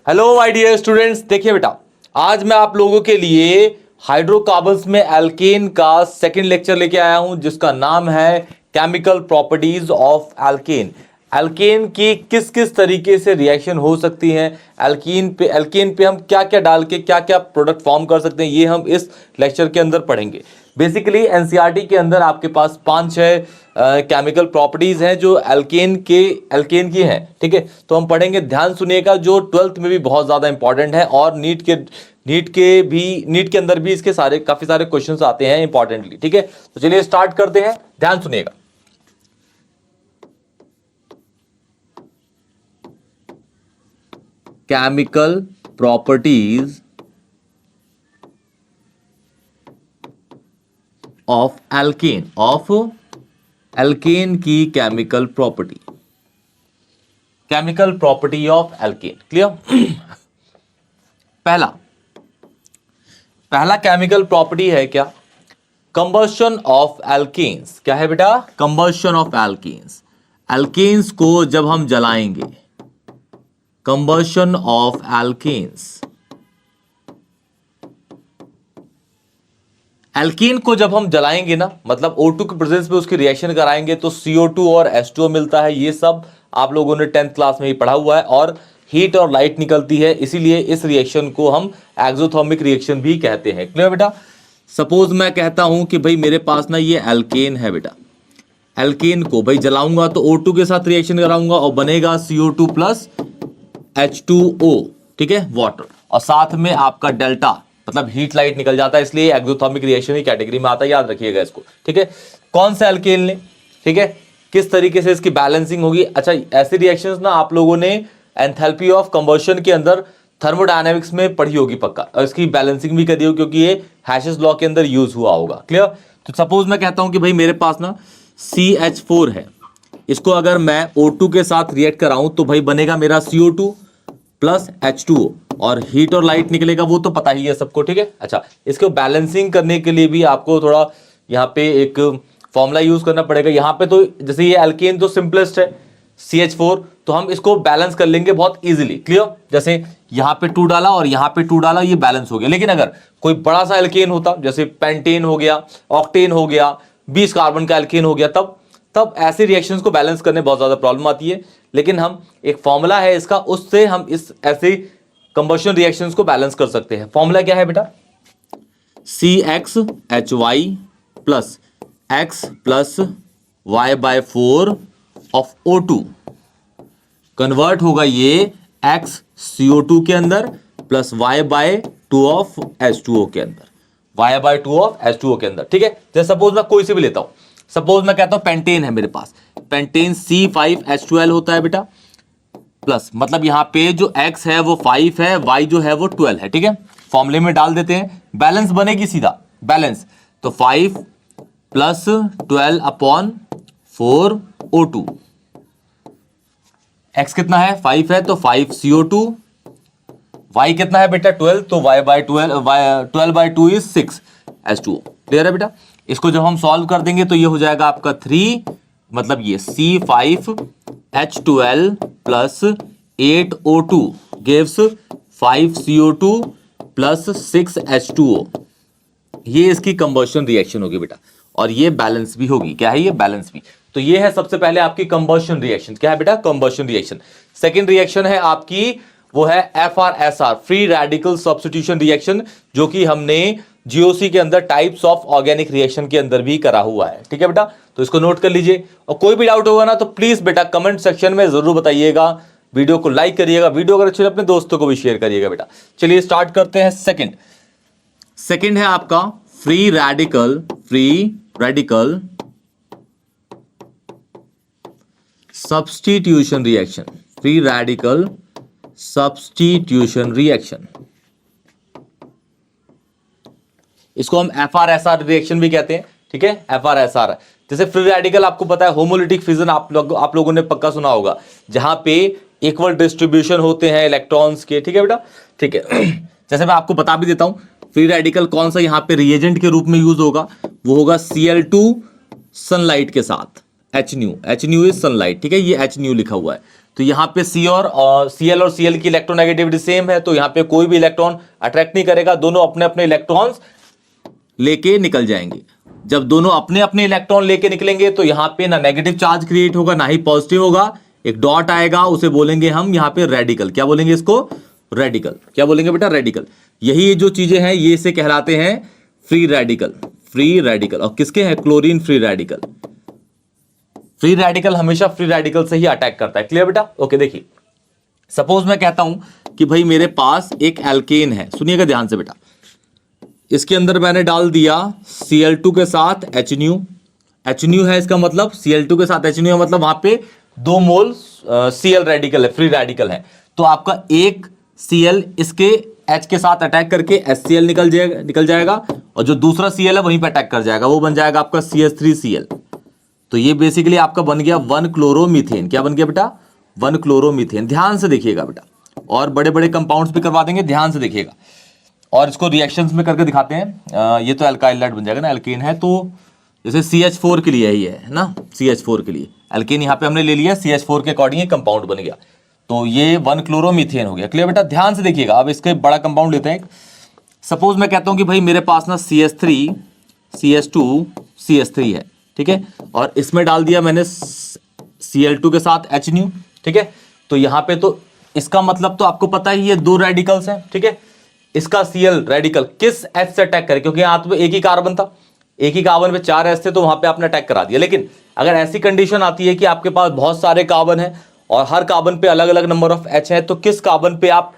Hello my dear students, देखिए बेटा, आज मैं आप लोगों के लिए हाइड्रोकार्बन्स में एल्केन का सेकंड लेक्चर लेके आया हूं जिसका नाम है chemical properties of alkane. Alkane की किस किस तरीके से रिएक्शन हो सकती है, एल्केन पे हम क्या क्या डाल के क्या क्या प्रोडक्ट फॉर्म कर सकते हैं, ये हम इस लेक्चर के अंदर पढ़ेंगे। बेसिकली एनसीईआरटी के अंदर आपके पास 5-6 केमिकल प्रॉपर्टीज हैं जो एल्केन की हैं। ठीक है, तो हम पढ़ेंगे, ध्यान सुनिएगा, जो 12th में भी बहुत ज्यादा इंपॉर्टेंट है और नीट के अंदर भी इसके काफी सारे क्वेश्चंस आते हैं इंपॉर्टेंटली। ठीक है, तो चलिए स्टार्ट करते हैं, ध्यान सुनिएगा। केमिकल प्रॉपर्टीज ऑफ एल्केन की chemical property of alkane. Clear? पहला केमिकल प्रॉपर्टी है क्या? Combustion of alkanes. क्या है बेटा? Combustion of alkanes. एल्केन्स को जब हम जलाएंगे, कंबशन ऑफ एल्केन्स, एल्कीन को जब हम जलाएंगे ना, मतलब O2 के प्रेजेंस में उसकी रिएक्शन कराएंगे तो CO2 और H2O मिलता है। ये सब आप लोगों ने 10th क्लास में ही पढ़ा हुआ है। और हीट और लाइट निकलती है, इसीलिए इस रिएक्शन को हम एक्सोथर्मिक रिएक्शन भी कहते हैं। क्लियर बेटा? सपोज मैं कहता हूं कि भाई मेरे पास ना ये एल्केन है बेटा, एल्केन को भाई जलाऊंगा तो O2 के साथ रिएक्शन कराऊंगा और बनेगा CO2 प्लस H2O। ठीक है, वाटर, और साथ में आपका डेल्टा मतलब हीट लाइट निकल जाता है, इसलिए एक्सोथर्मिक रिएक्शन की कैटेगरी में आता है, याद रखिएगा इसको। ठीक है, कौन सा एल्केन ले, ठीक है, किस तरीके से इसकी बैलेंसिंग होगी। अच्छा, ऐसी रिएक्शंस ना आप लोगों ने एंथैल्पी ऑफ कंबशन के अंदर थर्मोडायनेमिक्स में पढ़ी होगी पक्का, और इसकी बैलेंसिंग भी करी होगी क्योंकि ये हैशेस लॉ के अंदर यूज हुआ होगा। क्लियर? तो सपोज मैं कहता हूं कि भाई मेरे पास ना CH4 है, इसको अगर मैं O2 के साथ रिएक्ट कराऊं तो भाई बनेगा मेरा CO2 प्लस H2O, और हीट और लाइट निकलेगा, वो तो पता ही है सबको। ठीक है, अच्छा, इसको बैलेंसिंग करने के लिए भी आपको थोड़ा यहाँ पे एक फॉर्मूला यूज करना पड़ेगा। यहाँ पे तो जैसे ये एल्केन तो सिंपलेस्ट है CH4, तो हम इसको बैलेंस कर लेंगे बहुत इजीली। क्लियर? जैसे यहाँ पे 2 डाला और यहाँ पे 2 डाला, ये बैलेंस हो गया। लेकिन अगर कोई बड़ा सा एल्केन होता, जैसे पेंटेन हो गया, ऑक्टेन हो गया, 20 कार्बन का एल्केन हो गया, तब ऐसे रिएक्शंस को बैलेंस करने बहुत ज्यादा प्रॉब्लम आती है। लेकिन हम एक फॉर्मूला है इसका, उससे हम इस ऐसे कंबशन रिएक्शंस को बैलेंस कर सकते हैं। फॉर्मूला क्या है बेटा? CxHy plus x plus y/4 of O2 convert होगा ये x CO2 के अंदर प्लस y/2 ऑफ H2O के अंदर, y/2 ऑफ H2O के अंदर। ठीक है, जैसे सपोज मैं कोई से भी लेता हूं, सपोज मैं कहता हूं पेंटेन है मेरे पास, पेंटेन C5H12 होता है बेटा, प्लस मतलब यहां पे जो x है वो 5 है, y जो है वो 12 है। ठीक है, फॉर्मूले में डाल देते हैं, बैलेंस बनेगी सीधा बैलेंस, तो 5 प्लस 12 अपॉन 4 O2। x कितना है? 5 है, तो 5 CO2, y कितना है बेटा? 12, तो y/12 इज 6 H2O। क्लियर है बेटा? इसको जब हम सॉल्व कर देंगे तो ये हो जाएगा आपका 3, मतलब ये C5H12 plus 8O2 gives 5CO2 plus 6H2O। ये इसकी कंबशन रिएक्शन होगी बेटा, और ये बैलेंस भी होगी। क्या है ये? बैलेंस भी। तो ये है सबसे पहले आपकी कंबशन रिएक्शन। क्या है बेटा? Combustion reaction. सेकेंड रिएक्शन है आपकी, वो है FRSR, free radical substitution reaction, जो कि हमने GOC के अंदर टाइप्स ऑफ ऑर्गेनिक रिएक्शन के अंदर भी करा हुआ है। ठीक है बेटा, तो इसको नोट कर लीजिए, और कोई भी डाउट होगा ना तो प्लीज बेटा कमेंट सेक्शन में जरूर बताइएगा। वीडियो को लाइक करिएगा, वीडियो अगर अच्छी लगे अपने दोस्तों को भी शेयर करिएगा बेटा। चलिए स्टार्ट करते हैं। सेकंड है आपका free radical substitution reaction, free radical substitution reaction, इसको हम FRSR रिएक्शन भी कहते हैं। ठीक है, FRSR। जैसे फ्री रेडिकल आपको पता है, होमोलिटिक फिजन आप लोगों ने पक्का सुना होगा, जहां पे इक्वल डिस्ट्रीब्यूशन होते हैं इलेक्ट्रॉन्स के। ठीक है बेटा? ठीक है, जैसे मैं आपको बता भी देता हूं, फ्री रेडिकल कौन सा यहां पे रिएजेंट के रूप में यूज होगा, वो होगा Cl2 सनलाइट के साथ, Hnu इज सनलाइट। ठीक है, ये Hnu लिखा हुआ है, तो यहाँ पे Cl और Cl की इलेक्ट्रोनेगेटिविटी सेम है, तो यहाँ पे कोई भी इलेक्ट्रॉन अट्रैक्ट नहीं करेगा, दोनों अपने अपने इलेक्ट्रॉन्स लेके निकल जाएंगे। जब दोनों अपने अपने इलेक्ट्रॉन लेके निकलेंगे तो यहाँ पे ना नेगेटिव चार्ज क्रिएट होगा ना ही पॉजिटिव होगा, एक डॉट आएगा, उसे बोलेंगे हम यहाँ पे रेडिकल। क्या बोलेंगे इसको? रेडिकल। क्या बोलेंगे बेटा? रेडिकल। यही जो चीजें हैं ये इसे कहलाते हैं फ्री रेडिकल। Free radical. और किसके हैं? Chlorine free radical. Free radical हमेशा फ्री रेडिकल से ही अटैक करता है। क्लियर बेटा? ओके, देखिए सपोज मैं कहता हूं कि भाई मेरे पास एक एल्केन है, सुनिएगा ध्यान से बेटा। इसके अंदर मैंने डाल दिया Cl2 के साथ HNu। HNu है, इसका मतलब Cl2 के साथ HNu है, मतलब वहां पे 2 मोल Cl रेडिकल है, फ्री रेडिकल है। तो आपका एक Cl इसके H के साथ अटैक करके HCl निकल जाएगा और जो दूसरा Cl है वहीं पे अटैक कर जाएगा, वो बन जाएगा आपका CH3Cl। तो ये बेसिकली आपका बन गया 1 क्लोरोमीथेन। क्या बन गया बेटा? 1 क्लोरोमीथेन। ध्यान से देखिएगा बेटा, और बड़े बड़े कंपाउंड्स भी करवा देंगे, ध्यान से देखिएगा। और इसको रिएक्शंस में करके दिखाते हैं। ये तो अल्काइल लाइट बन जाएगा ना, एल्केन है, तो जैसे CH4 के लिए ये है ना, CH4 के लिए एल्केन यहाँ पे हमने ले लिया, CH4 के अकॉर्डिंग ये कंपाउंड बन गया, तो ये 1 क्लोरोमीथेन हो गया। क्लियर बेटा? ध्यान से देखिएगा। अब इसके बड़ा कंपाउंड लेते हैं। सपोज मैं कहता हूँ कि भाई मेरे पास ना CH3 CH2 CH3 है, ठीक है, और इसमें डाल दिया मैंने Cl2 के साथ HNu, ठीक है। तो यहाँ पे तो इसका मतलब तो आपको पता ही है 2 रेडिकल्स हैं, ठीक है। इसका Cl रेडिकल किस H से अटैक करे, क्योंकि यहाँ तो एक ही कार्बन था, एक ही कार्बन पे 4 H थे, तो वहां पे आपने अटैक करा दिया। लेकिन अगर ऐसी कंडीशन आती है कि आपके पास बहुत सारे कार्बन है और हर कार्बन पे अलग अलग नंबर ऑफ H है, तो किस कार्बन पे आप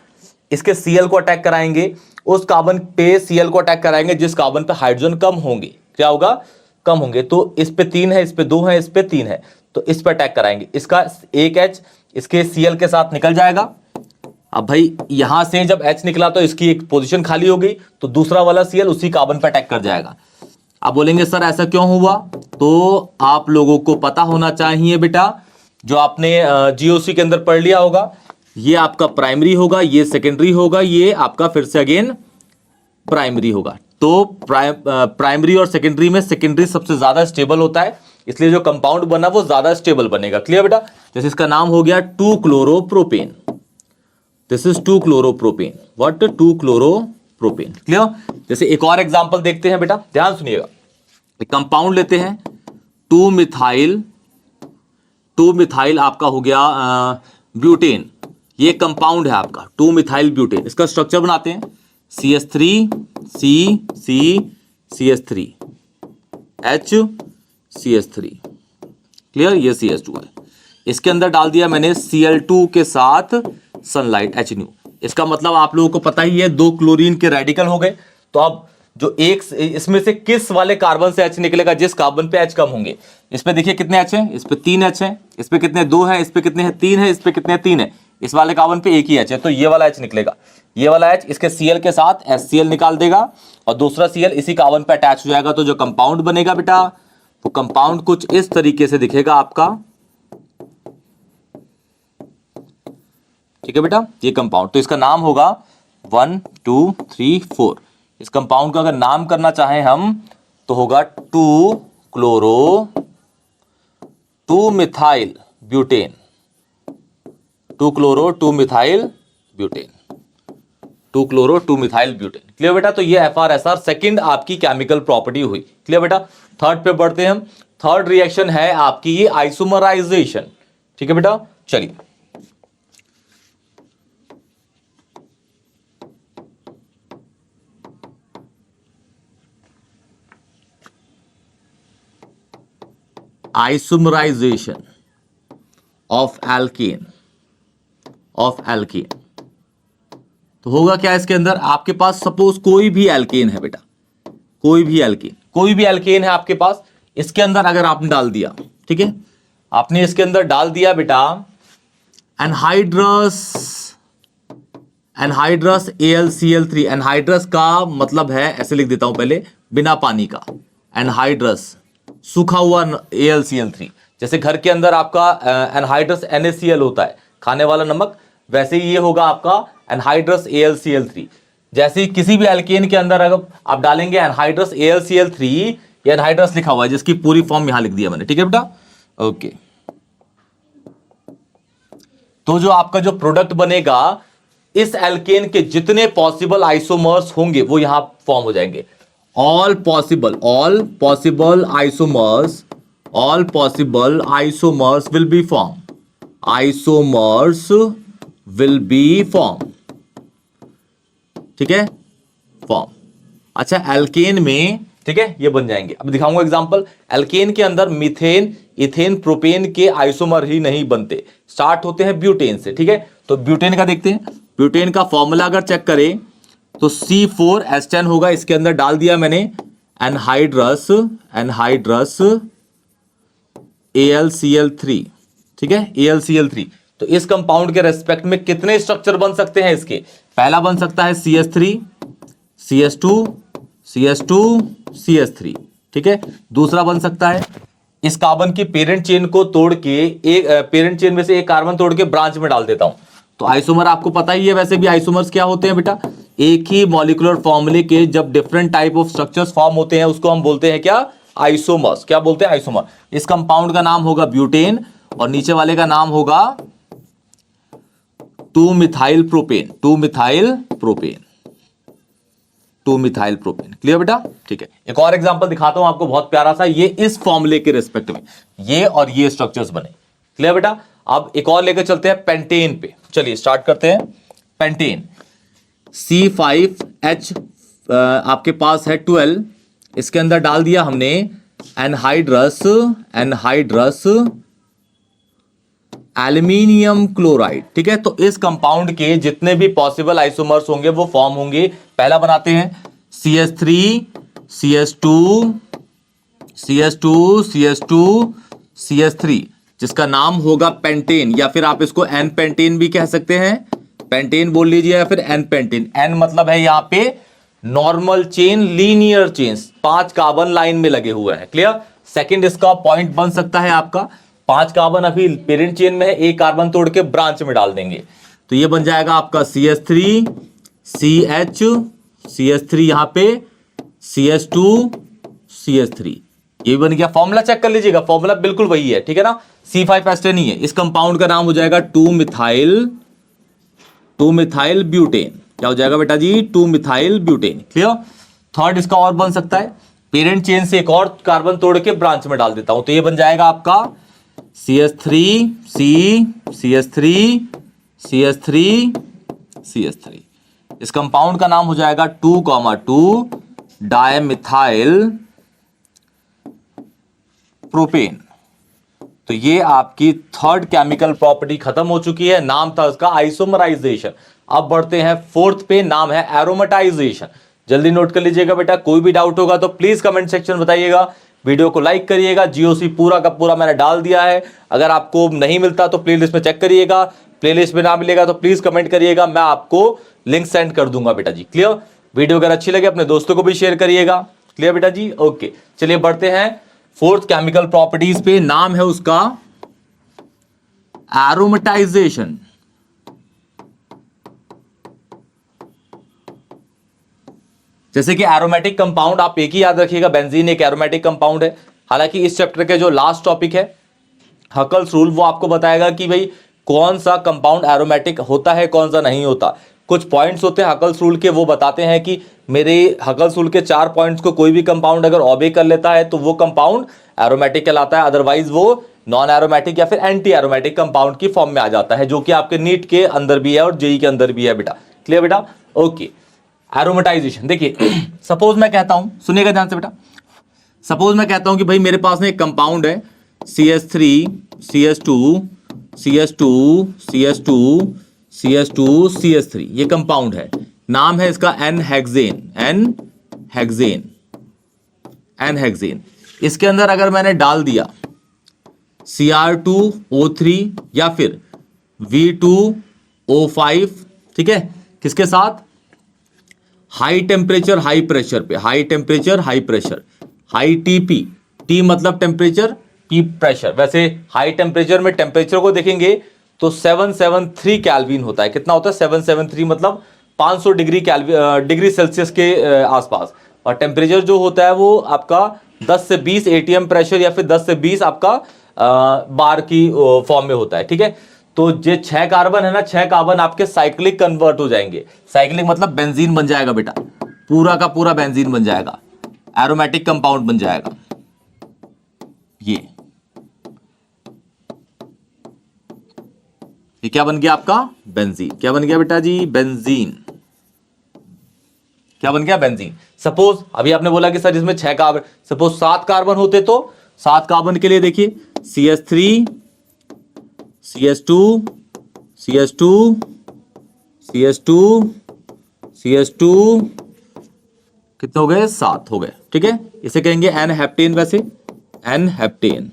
इसके Cl को अटैक कराएंगे? उस कार्बन पे Cl को अटैक कराएंगे जिस कार्बन पे हाइड्रोजन कम होंगे। क्या होगा? कम होंगे। तो इस पे 3 है, इस पे 2 है, इस पे 3 है, तो इस पे अटैक कराएंगे। इसका एक H इसके Cl के साथ निकल जाएगा। अब भाई यहां से जब H निकला तो इसकी एक पोजीशन खाली हो गई, तो दूसरा वाला Cl उसी कार्बन पे अटैक कर जाएगा। आप बोलेंगे सर ऐसा क्यों हुआ? तो आप लोगों को पता होना चाहिए बेटा, जो आपने GOC के अंदर पढ़ लिया होगा, ये आपका प्राइमरी होगा, ये सेकेंडरी होगा, ये आपका फिर से अगेन प्राइमरी होगा। तो प्राइमरी और सेकेंडरी में सेकेंडरी सबसे ज्यादा स्टेबल होता है, इसलिए जो कंपाउंड बना वो ज्यादा स्टेबल बनेगा। क्लियर बेटा? जैसे इसका नाम हो गया two chloropropane. This is two chloropropane. What? Two chloropropane. Clear? जैसे एक और एग्जांपल देखते हैं बेटा, ध्यान सुनिएगा। एक कंपाउंड लेते हैं 2-मिथाइल आपका हो गया ब्यूटेन। ये कंपाउंड है आपका 2-मिथाइल ब्यूटेन। इसका स्ट्रक्चर बनाते हैं CH3 C CH3 H CH3। Clear? ये CH2 है। इसके अंदर डाल दिया मैंने Cl2 के साथ सनलाइट HNu। इसका मतलब आप लोगों को पता ही है 2 क्लोरीन के रेडिकल हो गए। तो अब जो एक इसमें से किस वाले कार्बन से H निकलेगा? जिस कार्बन पे H कम होंगे। इस पे देखिए कितने H हैं? इस पे 3 H हैं। इस पे कितने? 2 हैं। इस पे कितने हैं? 3 है। इस पे कितने? 3 है। इस वाले कार्बन पे एक ही H है, तो ये वाला H निकलेगा। ये वाला H इसके Cl के साथ HCl निकाल देगा और दूसरा Cl इसी कार्बन पे अटैच हो जाएगा। तो जो कंपाउंड बनेगा बेटा, वो कंपाउंड कुछ इस तरीके से दिखेगा आपका। ठीक है बेटा? ये कंपाउंड, तो इसका नाम होगा 1 2 3 4। इस कंपाउंड का अगर नाम करना चाहें हम तो होगा 2-मिथाइल ब्यूटेन। 2-मिथाइल ब्यूटेन। 2-मिथाइल ब्यूटेन। क्लियर बेटा? तो ये FrSr सेकंड आपकी केमिकल प्रॉपर्टी हुई। क्लियर बेटा? थर्ड पे बढ़ते हैं हम। थर्ड रिएक्शन है आपकी ये आइसोमराइजेशन। ठीक है बेटा? चलिए, आइसोमराइजेशन ऑफ एल्केन। तो होगा क्या इसके अंदर? आपके पास सपोज कोई भी एल्केन है बेटा, कोई भी एल्केन है आपके पास। इसके अंदर अगर आपने डाल दिया, ठीक है, आपने इसके अंदर डाल दिया बेटा एनहाइड्रस AlCl3। एनहाइड्रस का मतलब है, ऐसे लिख देता हूं पहले, बिना पानी का। एनहाइड्रस सूखा हुआ AlCl3। जैसे घर के अंदर आपका एनहाइड्रस NaCl होता है, खाने वाला नमक, वैसे ही ये होगा आपका एनहाइड्रस AlCl3। जैसे किसी भी एल्केन के अंदर अगर आप डालेंगे एनहाइड्रस AlCl3, ये एनहाइड्रस लिखा हुआ है, जिसकी पूरी फॉर्म यहां लिख दिया मैंने। ठीक है बेटा? ओके, तो जो आपका जो प्रोडक्ट बनेगा, इस एल्केन के जितने पॉसिबल आइसोमर्स होंगे वो यहां फॉर्म हो जाएंगे। All possible isomers will be form, ठीक है, फॉर्म। अच्छा, एल्केन में, ठीक है, ये बन जाएंगे। अब दिखाऊंगा एग्जांपल। एल्केन के अंदर मीथेन, इथेन, प्रोपेन के आइसोमर ही नहीं बनते, स्टार्ट होते हैं ब्यूटेन से, ठीक है। तो ब्यूटेन का देखते हैं। ब्यूटेन का फॉर्मूला अगर चेक करें तो C4H10 होगा, इसके अंदर डाल दिया मैंने एनहाइड्रस AlCl3, ठीक है, AlCl3। तो इस कंपाउंड के रेस्पेक्ट में कितने स्ट्रक्चर बन सकते हैं इसके? पहला बन सकता है CH3, CH2, ठीक है। दूसरा बन सकता है, इस कार्बन की पेरेंट चेन को तोड़ के, एक पेरेंट चेन में से एक कार्बन तोड़ के ब्रांच में डाल देता हूं, तो आइसोमर आपको पता ही है। वैसे भी आइसोमर्स क्या होते हैं बेटा? एक ही मॉलिक्यूलर फॉर्मूले के जब different type of structures form होते हैं उसको हम बोलते हैं क्या? आइसोमर्स। क्या बोलते हैं? आइसोमर। इस कंपाउंड का नाम होगा ब्यूटेन और नीचे वाले का नाम होगा 2-मिथाइल प्रोपेन। क्लियर बेटा? ठीक है। एक और एग्जांपल दिखाता हूं आपको बहुत प्यारा सा, ये इस फॉर्मूले के रिस्पेक्ट में ये और ये स्ट्रक्चर्स बने। क्लियर बेटा? अब एक और लेकर चलते हैं पेंटेन पे। चलिए स्टार्ट करते हैं। पेंटेन C5H आपके पास है 12, इसके अंदर डाल दिया हमने एनहाइड्रस एल्यूमिनियम क्लोराइड, ठीक है। तो इस कंपाउंड के जितने भी पॉसिबल आइसोमर्स होंगे वो फॉर्म होंगे। पहला बनाते हैं CH3 CH2 जिसका नाम होगा पेंटेन, या फिर आप इसको एन पेंटेन भी कह सकते हैं। पेंटेन बोल लीजिए या फिर एन पेंटेन। एन मतलब है यहां पे normal chain, linear chains, 5 carbon line में लगे हुए हैं। क्लियर? सेकंड इसका पॉइंट बन सकता है आपका 5 कार्बन अभी पेरेंट चेन में है, एक कार्बन तोड़ के ब्रांच में डाल देंगे, तो ये बन जाएगा आपका CH3 CH3 यहां पे CH2 CH3, ये बन गया। फॉर्मूला चेक कर लीजिएगा, फॉर्मूला बिल्कुल वही है, ठीक है ना। C5H10 ही है। इस कंपाउंड का नाम हो जाएगा 2-मिथाइल ब्यूटेन। क्या हो जाएगा बेटा जी? 2-मिथाइल ब्यूटेन। क्लियर? थर्ड इसका और बन सकता है, पेरेंट चेन से एक और कार्बन तोड़ के ब्रांच में डाल देता हूं, तो ये बन जाएगा आपका CH3 इस कंपाउंड का नाम हो जाएगा 2,2 डायमिथाइल प्रोपेन। तो ये आपकी थर्ड केमिकल प्रॉपर्टी खत्म हो चुकी है। नाम था उसका आइसोमराइजेशन। अब बढ़ते हैं फोर्थ पे, नाम है एरोमेटाइजेशन। जल्दी नोट कर लीजिएगा बेटा। कोई भी डाउट होगा तो प्लीज कमेंट सेक्शन में बताइएगा। वीडियो को लाइक करिएगा। जीओसी पूरा का पूरा मैंने डाल दिया है। अगर आपको नहीं मिलता तो प्लेलिस्ट में चेक करिएगा। प्लेलिस्ट में ना मिलेगा तो प्लीज कमेंट करिएगा, मैं आपको लिंक सेंड कर दूंगा बेटा जी। क्लियर? वीडियो अगर अच्छी लगे अपने दोस्तों को भी शेयर करिएगा। क्लियर बेटा जी? ओके, चलिए बढ़ते हैं फोर्थ केमिकल प्रॉपर्टीज पे। नाम है उसका एरोमेटाइजेशन। जैसे कि एरोमेटिक कंपाउंड आप एक ही याद रखिएगा, बेंजीन एक एरोमेटिक कंपाउंड है। हालांकि इस चैप्टर के जो लास्ट टॉपिक है हकल्स रूल, वो आपको बताएगा कि भाई कौन सा कंपाउंड एरोमेटिक होता है, कौन सा नहीं होता। कुछ पॉइंट्स होते हैं हकल्स रूल के, वो बताते हैं कि मेरे हकल्स रूल के 4 पॉइंट्स को कोई भी कंपाउंड अगर ऑबे कर लेता है तो वो कंपाउंड एरोमेटिक कहलाता है, अदरवाइज वो नॉन एरोमेटिक या फिर एंटी एरोमेटिक कंपाउंड की फॉर्म में आ जाता है, जो कि आपके नीट के अंदर भी है और जेई के अंदर भी है बेटा। क्लियर बेटा? ओके, एरोमेटाइजेशन देखिए सपोज मैं कहता हूं, सुनिएगा ध्यान से बेटा। सपोज मैं कहता हूं कि भाई मेरे पास में एक कंपाउंड है CH3 CH2 ये कंपाउंड है। नाम है इसका एन हेक्सेन। इसके अंदर अगर मैंने डाल दिया Cr2O3 या फिर V2O5, ठीक है, किसके साथ? हाई टेम्परेचर हाई प्रेशर पे, high temperature high pressure, high TP, T मतलब टेम्परेचर, P प्रेशर। वैसे हाई टेम्परेचर में टेम्परेचर को देखेंगे तो 773 केल्विन होता है। कितना होता है? 773 मतलब 500 डिग्री सेल्सियस के आसपास। और टेम्परेचर जो होता है वो आपका 10 से 20 ATM प्रेशर या फिर 10 से 20 आपका बार की फॉर्म में होता है, ठीक है। तो ये 6 कार्बन है ना, 6 कार्बन आपके साइक्लिक कन्वर्ट हो जाएंगे। साइक्लिक मतलब बेंजीन बन जाएगा बेटा, पूरा का पूरा बेंजीन बन जाएगा, एरोमेटिक कंपाउंड बन जाएगा। ये क्या बन गया आपका? बेंजीन। क्या बन गया बेटा जी? बेंजीन। क्या बन गया? बेंजीन। सपोज अभी आपने बोला कि सर इसमें 6 कार्बन, सपोज 7 कार्बन होते तो 7 कार्बन के लिए देखिए CH3 CH2 CH2 CH2 CH2 कितने हो गए? 7 हो गए। ठीक है, इसे कहेंगे एन हेप्टेन। वैसे n heptane,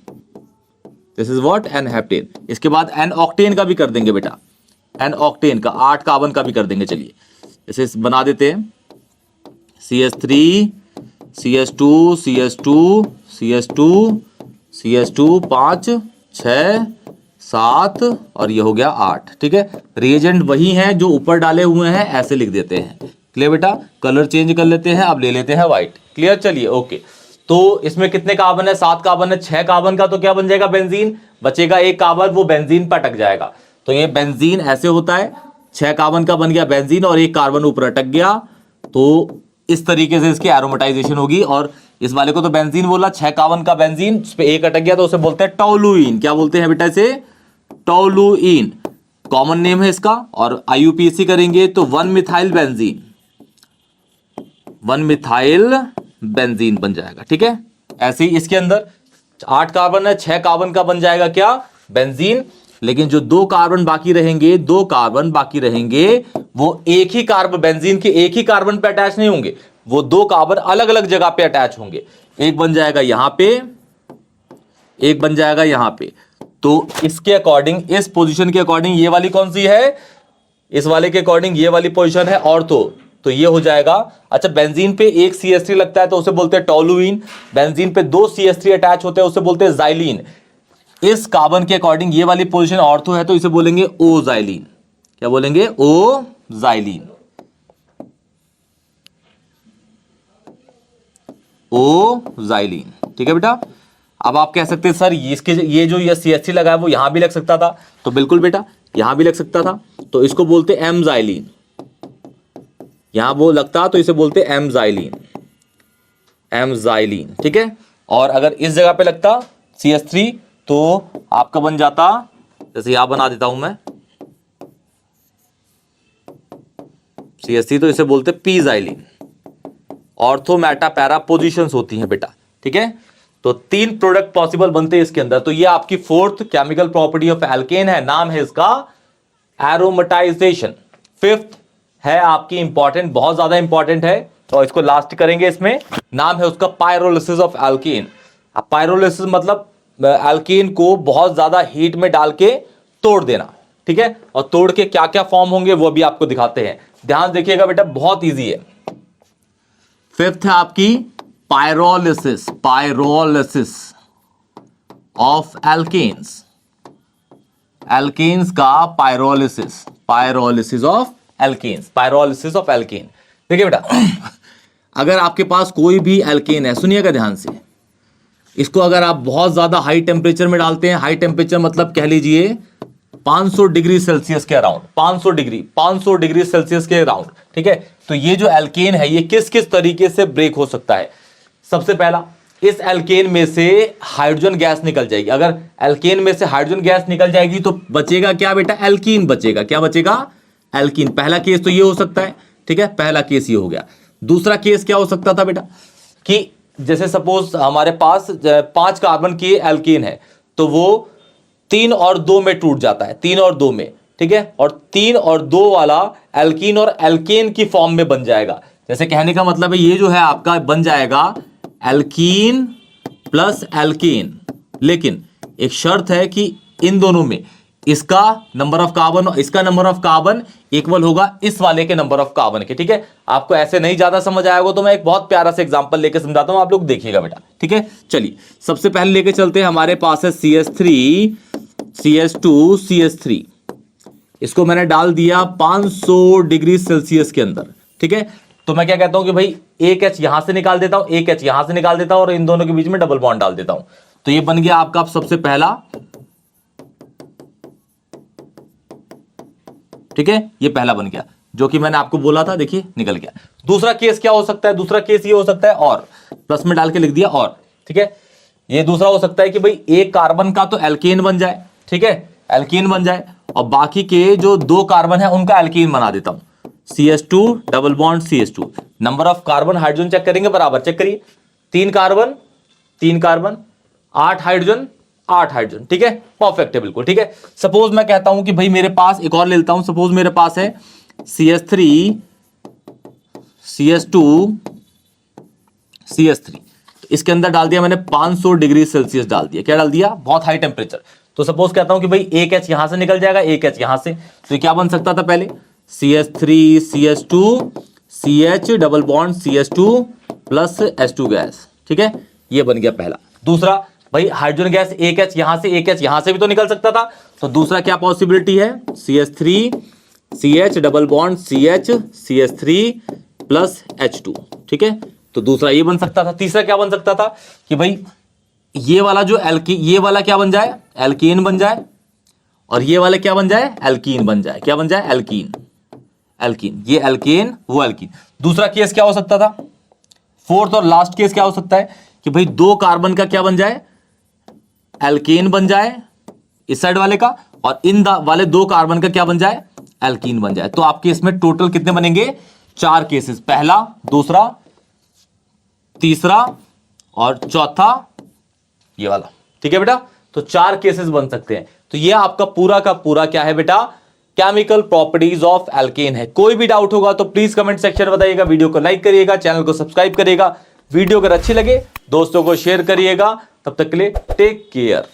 this is what? N heptane. इसके बाद एन ऑक्टेन का भी कर देंगे बेटा, एन ऑक्टेन का 8 कार्बन का भी कर देंगे। चलिए इसे बना देते हैं CH3 CH2 CH2 CH2 CH2 5 6 7 और ये हो गया 8। ठीक है, रिएजेंट वही हैं जो ऊपर डाले हुए हैं, ऐसे लिख देते हैं। क्लियर बेटा? कलर चेंज कर लेते हैं, अब ले लेते हैं व्हाइट। क्लियर? चलिए ओके। तो इसमें कितने कार्बन है? 7 कार्बन है। 6 कार्बन का तो क्या बन जाएगा? बेंजीन। बचेगा 1 कार्बन, वो बेंजीन पर अटक जाएगा। तो ये बेंजीन ऐसे होता है, 6 कार्बन का बन गया बेंजीन और 1 कार्बन ऊपर अटक गया। तो इस तरीके से इसकी एरोमेटाइजेशन होगी। और इस वाले को तो बेंजीन बोला, 6 कार्बन का बेंजीन, उस पर 1 अटक गया तो उसे बोलते हैं टोलुइन। क्या बोलते हैं बेटा इसे? टोलुइन कॉमन नेम है इसका। और IUPAC करेंगे तो 1 मिथाइल बेंजीन, 1 मिथाइल बेंजीन बन जाएगा। ठीक है, ऐसे ही इसके अंदर 8 कार्बन है, 6 कार्बन का बन जाएगा क्या? बेंजीन। लेकिन जो 2 कार्बन बाकी रहेंगे, 2 कार्बन बाकी रहेंगे, वो एक ही कार्बन, बेंजीन के एक ही कार्बन पे अटैच नहीं होंगे, वो 2 कार्बन अलग अलग जगह पे अटैच होंगे। एक बन जाएगा यहां पे, एक बन जाएगा यहां पे। तो इसके अकॉर्डिंग, इस पोजीशन के अकॉर्डिंग ये वाली कौन सी है? इस वाले के अकॉर्डिंग ये वाली पोजीशन है ऑर्थो, तो ये हो जाएगा। अच्छा, बेंजीन पे एक CH3 लगता है तो उसे बोलते हैं टोलुइन। बेंजीन पे 2 CH3 अटैच होते हैं, उसे बोलते हैं जाइलीन। इस कार्बन के अकॉर्डिंग ये वाली पोजीशन ऑर्थो है तो इसे बोलेंगे ओजाइलीन। क्या बोलेंगे? ओजाइलीन। ओजाइलीन। ठीक है बेटा। अब आप कह सकते हैं सर इसके ये जो ये CH3 लगा है वो यहां भी लग सकता था, तो बिल्कुल बेटा यहां भी लग सकता था, तो इसको बोलते एमजाइलीन। यहां वो लगता तो इसे बोलते एमजाइलीन, एमजाइलीन। ठीक है, और अगर इस जगह पे लगता CH3 तो आपका बन जाता, जैसे यहां बना देता हूं मैं CH3, तो इसे बोलते पीजाइलीन। ऑर्थो मेटा पैरा पोजीशंस होती हैं बेटा। ठीक है, तो 3 प्रोडक्ट पॉसिबल बनते हैं इसके अंदर। तो ये आपकी 4th chemical property of alkene है, नाम है इसका एरोमेटाइजेशन। 5th है आपकी इंपॉर्टेंट, बहुत ज्यादा इंपॉर्टेंट है, तो इसको लास्ट करेंगे इसमें, नाम है उसका पायरोलिसिस ऑफ एल्केन। अब पायरोलिसिस मतलब एल्केन को बहुत ज्यादा हीट में डाल के तोड़ देना। ठीक है, और तोड़ के क्या क्या फॉर्म होंगे वो भी आपको दिखाते हैं। ध्यान देखिएगा बेटा, बहुत इजी है। 5th है आपकी pyrolysis, pyrolysis of alkanes, alkanes का pyrolysis, pyrolysis of alkanes, pyrolysis of alkane. देखिए बेटा, अगर आपके पास कोई भी एल्केन है, सुनिएगा ध्यान से, इसको अगर आप बहुत ज्यादा हाई टेम्परेचर में डालते हैं, हाई टेम्परेचर मतलब कह लीजिए 500 डिग्री सेल्सियस के अराउंड, 500 डिग्री सेल्सियस के अराउंड। ठीक है, तो ये जो एल्केन है ये किस किस तरीके से ब्रेक हो सकता है? सबसे पहला, इस एल्केन में से हाइड्रोजन गैस निकल जाएगी। अगर एल्केन में से हाइड्रोजन गैस निकल जाएगी तो बचेगा क्या बेटा? एल्कीन बचेगा। क्या बचेगा? एल्कीन। पहला केस तो ये हो सकता है। ठीक है, पहला केस ये हो गया। दूसरा केस क्या हो सकता था बेटा? कि जैसे सपोज हमारे पास 5 कार्बन की एल्केन है, तो वो 3 और 2 में टूट जाता है, 3 और 2 में। ठीक है, और 3 और 2 वाला एल्कीन और एल्केन की फॉर्म में बन जाएगा। जैसे कहने का मतलब है ये जो है आपका बन जाएगा एल्कीन प्लस एल्केन, लेकिन एक शर्त है कि इन दोनों में इसका नंबर ऑफ कार्बन और इसका नंबर ऑफ कार्बन इक्वल होगा इस वाले के नंबर ऑफ कार्बन के। ठीक है, आपको ऐसे नहीं ज्यादा समझ आएगा तो मैं एक बहुत प्यारा सा एग्जांपल लेके समझाता हूं, आप लोग देखिएगा बेटा। ठीक है, चलिए सबसे पहले लेके चलते हैं, हमारे पास है CH3 CH2 CH3, इसको मैंने डाल दिया 500 डिग्री सेल्सियस के अंदर। ठीक है, तो मैं क्या कहता हूं कि भाई एक H यहां से निकाल देता हूं, एक H यहां से निकाल देता हूं और इन दोनों के बीच में डबल बॉन्ड डाल देता हूं। तो ये बन गया आपका सबसे पहला ठीक है, ये पहला बन गया जो कि मैंने आपको बोला था, देखिए निकल गया। दूसरा केस क्या हो सकता है, दूसरा केस ये हो सकता है और, प्लस में डाल के लिख दिया और, ठीक है। ये दूसरा हो सकता है कि भाई एक कार्बन का तो एल्केन बन जाए, ठीक है, एल्केन बन जाए, और बाकी के जो 2 कार्बन है उनका एल्केन बना देता हूं, CH2 double bond CH2। Number of carbon hydrogen check करेंगे, बराबर चेक करिए, 3 कार्बन 8 हाइड्रोजन 8 हाइड्रोजन, ठीक है, परफेक्ट है बिल्कुल, ठीक है। सपोज मैं कहता हूं कि भाई मेरे पास एक और ले लेता हूं, सपोज मेरे पास है CH3 CH2 CH3, इसके अंदर डाल दिया मैंने 500 डिग्री सेल्सियस डाल दिया, क्या डाल दिया, बहुत हाई टेम्परेचर। तो सपोज कहता हूं कि भाई एक H यहां से निकल जाएगा, एक H यहां से, तो ये क्या बन सकता था पहले, CH3 CH2 CH double bond CH2 plus H2 gas, ठीक है, ये बन गया पहला। दूसरा, भाई हाइड्रोजन गैस एक H यहां से, एक H यहां से भी तो निकल सकता था, तो दूसरा क्या पॉसिबिलिटी है, CH3 CH double bond CH CH3 plus H2, ठीक है, तो दूसरा ये बन सकता था। तीसरा क्या बन सकता था कि भाई ये वाला जो ये वाला क्या बन जाए, एल्कीन बन जाए, और ये वाला क्या बन जाए, एल्कीन बन जाए, क्या बन जाए, एल्कीन, एल्कीन, ये एल्केन वो एल्कीन। दूसरा केस क्या हो सकता था, फोर्थ और लास्ट केस क्या हो सकता है कि भाई 2 कार्बन का क्या बन जाए, एल्केन बन जाए इस साइड वाले का, और इन वाले 2 कार्बन का क्या बन जाए, एल्कीन बन जाए। तो आपके इसमें टोटल कितने बनेंगे, 4 केसेस, पहला, दूसरा, तीसरा और चौथा ये वाला, ठीक है बेटा। तो 4 केसेस बन सकते हैं। तो ये आपका पूरा का पूरा क्या है बेटा, केमिकल प्रॉपर्टीज ऑफ एल्केन है। कोई भी डाउट होगा तो प्लीज कमेंट सेक्शन में बताइएगा, वीडियो को लाइक करिएगा, चैनल को सब्सक्राइब करिएगा, वीडियो अगर अच्छी लगे दोस्तों को शेयर करिएगा। तब तक के लिए टेक केयर।